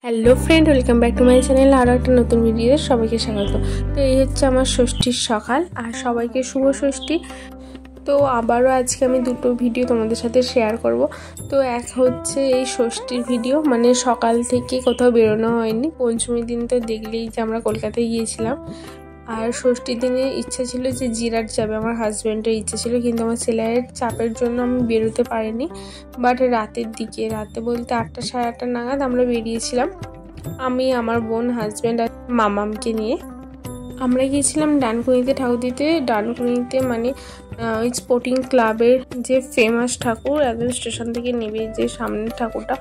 Hello friend, welcome back to my channel. আরও একটা নতুন ভিডিওতে সবাইকে স্বাগত। তো এই হচ্ছে আমার ষষ্ঠীর সকাল, আর সবাইকে শুভ ষষ্ঠী। তো আবারও আজকে আমি দুটো ভিডিও তোমাদের সাথে শেয়ার করব। তো এক হচ্ছে এই ষষ্ঠীর ভিডিও, মানে সকাল থেকে কোথাও বেরোনো হয়নি। পঞ্চমীর দিন তো দেখলেই যে আমরা কলকাতায় গিয়েছিলাম, আর ষষ্ঠীর দিনে ইচ্ছা ছিল যে জিরাট যাবে, আমার হাজব্যান্ডের ইচ্ছা ছিল, কিন্তু আমার ছেলের চাপের জন্য আমি বেরোতে পারিনি। বাট রাতের দিকে, রাতে বলতে 8টা সাড়ে 8টা নাগাদ আমরা বেরিয়েছিলাম, আমি, আমার বোন, হাজব্যান্ড আর মামামকে নিয়ে। আমরা গিয়েছিলাম ডানকুনিতে ঠাকুর দিতে। ডানকুনিতে মানে ওই স্পোর্টিং ক্লাবের যে ফেমাস ঠাকুর, একদম স্টেশন থেকে নেবে যে সামনের ঠাকুরটা,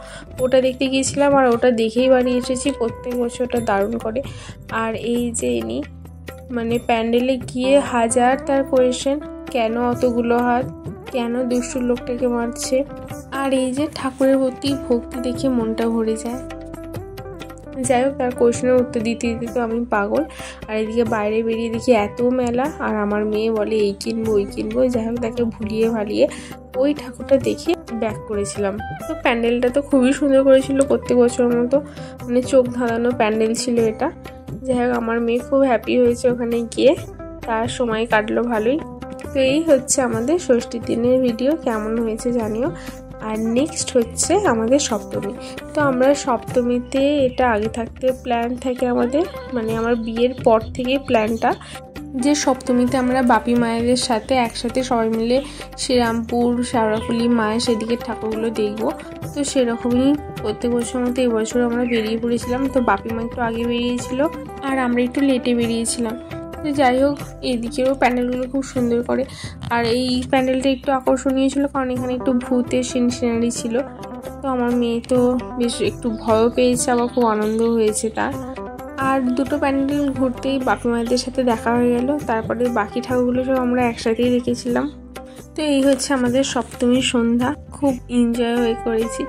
ওটা দেখতে গিয়েছিলাম। আর ওটা দেখেই বাড়ি এসেছি। প্রত্যেক বছর ওটা দারুণ করে। আর এই যে ইনি মানে প্যান্ডেলে গিয়ে হাজার তার কোয়েশ্চেন, কেন অতগুলো হাত, কেন দুষ্টু লোকটাকে মারছে। আর এই যে ঠাকুরের প্রতি ভক্তি দেখে মনটা ভরে যায়। যাই হোক, তার কোয়েশনের উত্তর দিতে দিতে তো আমি পাগল। আর এদিকে বাইরে বেরিয়ে দেখি এত মেলা, আর আমার মেয়ে বলে এই কিনবো ওই কিনবো। যাই হোক, তাকে ভুলিয়ে ভালিয়ে ওই ঠাকুরটা দেখে ব্যাক করেছিলাম। তো প্যান্ডেলটা তো খুবই সুন্দর করেছিল, প্রত্যেক বছরের মতো, মানে চোখ ধাঁধানো প্যান্ডেল ছিল এটা। যাই হোক, আমার মেয়ে খুব হ্যাপি হয়েছে ওখানে গিয়ে, তার সময় কাটলো ভালোই। তো এই হচ্ছে আমাদের ষষ্ঠীর দিনের ভিডিও, কেমন হয়েছে জানিও। আর নেক্সট হচ্ছে আমাদের সপ্তমী। তো আমরা সপ্তমীতে, এটা আগে থাকতে প্ল্যান থাকে আমাদের, মানে আমার বিয়ের পর থেকে প্ল্যানটা, যে সপ্তমীতে আমরা বাপি মায়েদের সাথে একসাথে সবাই মিলে শ্রীরামপুর, শেওড়াফুলি মায়ের সেদিকে ঠাকুরগুলো দেখবো। তো সেরকমই প্রত্যেক বছর মতো এবছর আমরা বেরিয়ে পড়েছিলাম। তো বাপি মা একটু আগে বেরিয়েছিল আর আমরা একটু লেটে বেরিয়েছিলাম। তো যাই হোক, এদিকেও প্যান্ডেলগুলো খুব সুন্দর করে। আর এই প্যান্ডেলটা একটু আকর্ষণীয় ছিল, কারণ এখানে একটু ভূতের সিনারি ছিল। তো আমার মেয়ে তো বেশ একটু ভয়ও পেয়েছে, আবার খুব আনন্দ হয়েছে তার। আর দুটো প্যান্ডেল ঘুরতেই বাপি মায়েদের সাথে দেখা হয়ে গেল। তারপরে বাকি ঠাকুরগুলো সব আমরা একসাথেই দেখেছিলাম। তো এই হচ্ছে আমাদের সপ্তমীর সন্ধ্যা, খুব এনজয় হয়ে করেছি।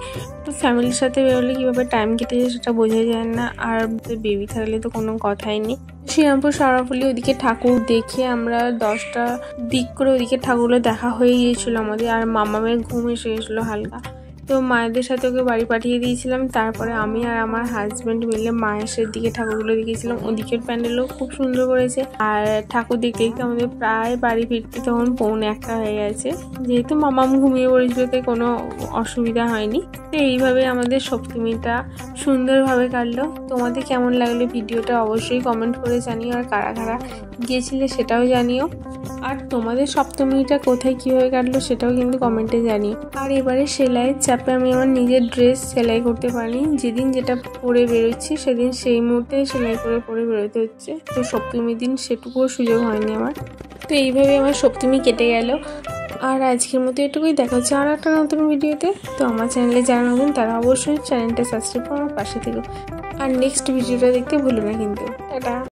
তো ফ্যামিলির সাথে বেরোলে কীভাবে টাইম কেটে যায় সেটা বোঝা যায় না, আর বেবি থাকলে তো কোনো কথাই নেই। শ্রীরামপুর শেওড়াফুলি ওদিকে ঠাকুর দেখে আমরা 10টা দিক করে ওদিকে ঠাকুরগুলো দেখা হয়ে গিয়েছিল আমাদের। আর মামামের ঘুম এসে গেছিলো হালকা, তো মায়েদের সাথে ওকে বাড়ি পাঠিয়ে দিয়েছিলাম। তারপরে আমি আর আমার হাজব্যান্ড মিলে মায়ের দিকে ঠাকুরগুলো দেখেছিলাম। ওদিকের প্যান্ডেলও খুব সুন্দর করেছে। আর ঠাকুর দেখতে দেখতে আমাদের প্রায় বাড়ি ফিরতে তখন 1:45 হয়ে গেছে। যেহেতু মামাম ঘুমিয়ে পড়েছিল, তাই কোনো অসুবিধা হয়নি। তো এইভাবে আমাদের সপ্তমীটা সুন্দরভাবে কাটলো। তোমাদের কেমন লাগলো ভিডিওটা অবশ্যই কমেন্ট করে জানিও, আর কারা কারা গিয়েছিলে সেটাও জানিও। আর তোমাদের সপ্তমীটা কোথায় কীভাবে কাটলো সেটাও কিন্তু কমেন্টে জানিও। আর এবারে সেলাইয়ের চাপে আমি আমার নিজের ড্রেস সেলাই করতে পারিনি। যেদিন যেটা পরে বেরোচ্ছি সেদিন সেই মুহূর্তে সেলাই করে পরে বেরোতে হচ্ছে। তো সপ্তমীর দিন সেটুকুও সুযোগ হয়নি আমার। তো এইভাবে আমার সপ্তমী কেটে গেল। আর আজকের মতো এটুকুই, দেখা হচ্ছে আর একটা নতুন ভিডিওতে। তো আমার চ্যানেলে যারা নতুন তারা অবশ্যই চ্যানেলটা সাবস্ক্রাইব করে আমার পাশে থেকো। আর নেক্সট ভিডিওটা দেখতে ভুলো না কিন্তু। টাটা।